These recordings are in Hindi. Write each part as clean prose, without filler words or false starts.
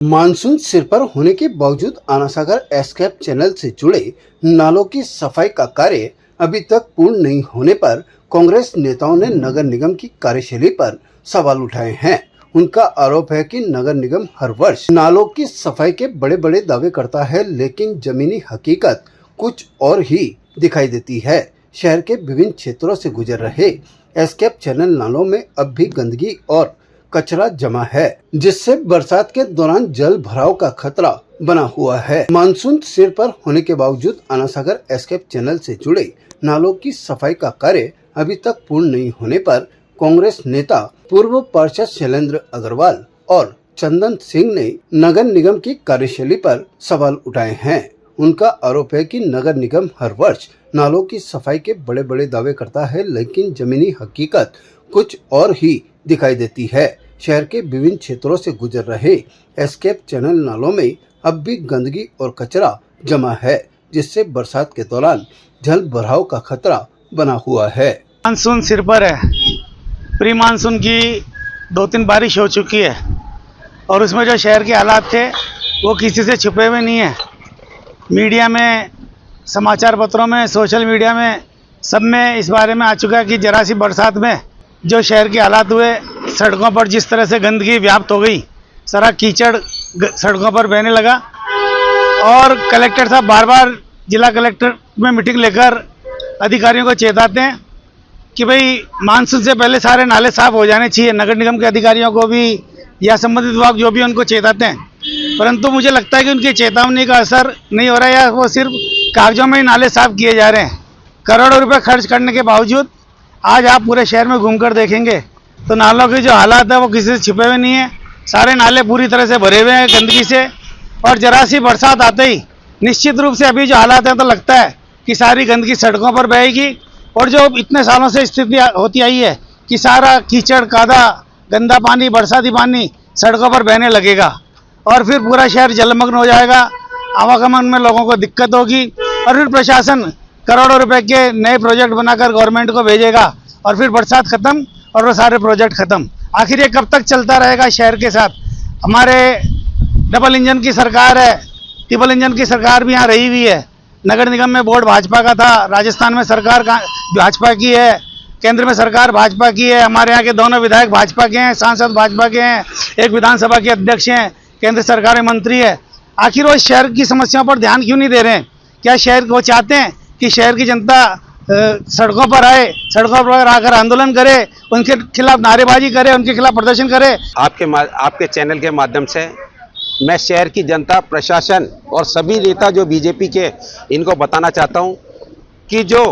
मानसून सिर पर होने के बावजूद आनासागर एस्केप चैनल से जुड़े नालों की सफाई का कार्य अभी तक पूर्ण नहीं होने पर कांग्रेस नेताओं ने नगर निगम की कार्यशैली पर सवाल उठाए हैं। उनका आरोप है कि नगर निगम हर वर्ष नालों की सफाई के बड़े बड़े दावे करता है, लेकिन जमीनी हकीकत कुछ और ही दिखाई देती है। शहर के विभिन्न क्षेत्रों से गुजर रहे एस्केप चैनल नालों में अब भी गंदगी और कचरा जमा है, जिससे बरसात के दौरान जल भराव का खतरा बना हुआ है। मानसून सिर पर होने के बावजूद आनासागर एस्केप चैनल से जुड़े नालों की सफाई का कार्य अभी तक पूर्ण नहीं होने पर कांग्रेस नेता पूर्व पार्षद शैलेंद्र अग्रवाल और चंदन सिंह ने नगर निगम की कार्यशैली पर सवाल उठाए हैं। उनका आरोप है कि नगर निगम हर वर्ष नालों की सफाई के बड़े बड़े दावे करता है, लेकिन जमीनी हकीकत कुछ और ही दिखाई देती है। शहर के विभिन्न क्षेत्रों से गुजर रहे एस्केप चैनल नालों में अब भी गंदगी और कचरा जमा है, जिससे बरसात के दौरान जल भराव का खतरा बना हुआ है। मानसून सिर पर है। प्री मानसून की 2-3 बारिश हो चुकी है और उसमें जो शहर के हालात थे वो किसी से छुपे हुए नहीं है। मीडिया में, समाचार पत्रों में, सोशल मीडिया में, सब में इस बारे में आ चुका है कि जरा सी बरसात में जो शहर के हालात हुए, सड़कों पर जिस तरह से गंदगी व्याप्त हो गई, सारा कीचड़ सड़कों पर बहने लगा। और कलेक्टर साहब बार बार जिला कलेक्टर में मीटिंग लेकर अधिकारियों को चेताते हैं कि भाई मानसून से पहले सारे नाले साफ हो जाने चाहिए। नगर निगम के अधिकारियों को भी या संबंधित विभाग जो भी उनको चेताते हैं, परंतु मुझे लगता है कि उनकी चेतावनी का असर नहीं हो रहा है, या वो सिर्फ कागजों में ही नाले साफ किए जा रहे हैं। करोड़ों रुपए खर्च करने के बावजूद आज आप पूरे शहर में घूमकर देखेंगे तो नालों के जो हालात है वो किसी से छिपे हुए नहीं है। सारे नाले पूरी तरह से भरे हुए हैं गंदगी से, और जरा सी बरसात आते ही निश्चित रूप से अभी जो हालात है तो लगता है कि सारी गंदगी सड़कों पर बहेगी। और जो इतने सालों से स्थिति होती आई है कि सारा कीचड़, कादा, गंदा पानी, बरसाती पानी सड़कों पर बहने लगेगा और फिर पूरा शहर जलमग्न हो जाएगा। आवागमन में लोगों को दिक्कत होगी और फिर प्रशासन करोड़ों रुपए के नए प्रोजेक्ट बनाकर गवर्नमेंट को भेजेगा और फिर बरसात खत्म और वो सारे प्रोजेक्ट खत्म। आखिर ये कब तक चलता रहेगा शहर के साथ? हमारे डबल इंजन की सरकार है, ट्रिपल इंजन की सरकार भी यहाँ रही हुई है। नगर निगम में बोर्ड भाजपा का था, राजस्थान में सरकार भाजपा की है, केंद्र में सरकार भाजपा की है। हमारे यहाँ के दोनों विधायक भाजपा के हैं, सांसद भाजपा के हैं, एक विधानसभा के अध्यक्ष हैं, केंद्र सरकार में मंत्री है। आखिर वो शहर की समस्याओं पर ध्यान क्यों नहीं दे रहे हैं? क्या शहर वो चाहते हैं कि शहर की जनता सड़कों पर आए, सड़कों पर आकर आंदोलन करे, उनके खिलाफ नारेबाजी करे, उनके खिलाफ प्रदर्शन करे? आपके चैनल के माध्यम से मैं शहर की जनता, प्रशासन और सभी नेता जो बीजेपी के, इनको बताना चाहता हूं कि जो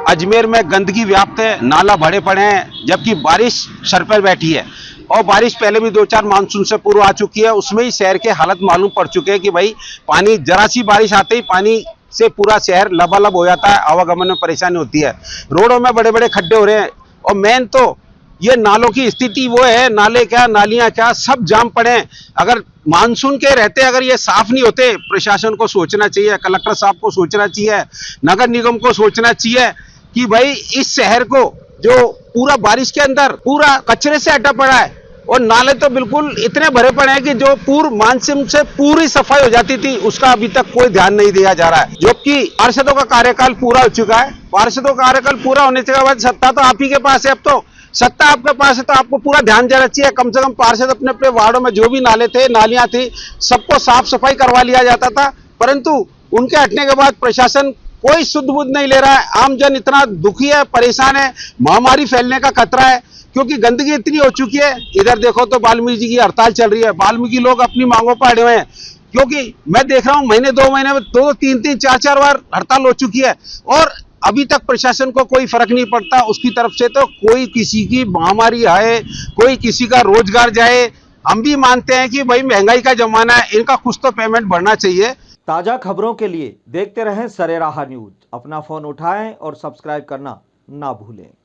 अजमेर में गंदगी व्याप्त है, नाला भरे पड़े हैं, जबकि बारिश सर पर बैठी है और बारिश पहले भी 2-4 मानसून से पूर्व आ चुकी है। उसमें ही शहर के हालत मालूम पड़ चुके हैं कि भाई पानी, जरा सी बारिश आते ही पानी से पूरा शहर लबालब हो जाता है, आवागमन में परेशानी होती है, रोडों में बड़े बड़े खड्डे हो रहे हैं। और मेन तो ये नालों की स्थिति वो है, नाले क्या, नालियां क्या, सब जाम पड़े हैं। अगर मानसून के रहते अगर ये साफ नहीं होते, प्रशासन को सोचना चाहिए, कलेक्टर साहब को सोचना चाहिए, नगर निगम को सोचना चाहिए कि भाई इस शहर को जो पूरा बारिश के अंदर पूरा कचरे से अटा पड़ा है और नाले तो बिल्कुल इतने भरे पड़े हैं कि जो पूर्व मानसून से पूरी सफाई हो जाती थी, उसका अभी तक कोई ध्यान नहीं दिया जा रहा है। जबकि पार्षदों का कार्यकाल पूरा हो चुका है। पार्षदों का कार्यकाल पूरा होने के बाद सत्ता तो आप ही के पास है, अब तो सत्ता आपके पास है, तो आपको पूरा ध्यान देना चाहिए। कम से कम पार्षद अपने अपने वार्डों में जो भी नाले थे, नालियां थी, सबको साफ सफाई करवा लिया जाता था, परंतु उनके हटने के बाद प्रशासन कोई सुध बुध नहीं ले रहा है। आम जन इतना दुखी है, परेशान है, महामारी फैलने का खतरा है, क्योंकि गंदगी इतनी हो चुकी है। इधर देखो तो वाल्मीकि जी की हड़ताल चल रही है, वाल्मीकि लोग अपनी मांगों पर अड़े हुए हैं, क्योंकि मैं देख रहा हूं महीने 2 महीने में 2-3, 4 बार हड़ताल हो चुकी है और अभी तक प्रशासन को कोई फर्क नहीं पड़ता उसकी तरफ से। तो कोई किसी की महामारी आए, कोई किसी का रोजगार जाए, हम भी मानते हैं कि भाई महंगाई का जमाना है, इनका कुछ तो पेमेंट बढ़ना चाहिए। ताज़ा खबरों के लिए देखते रहें सरेराह न्यूज। अपना फोन उठाएं और सब्सक्राइब करना ना भूलें।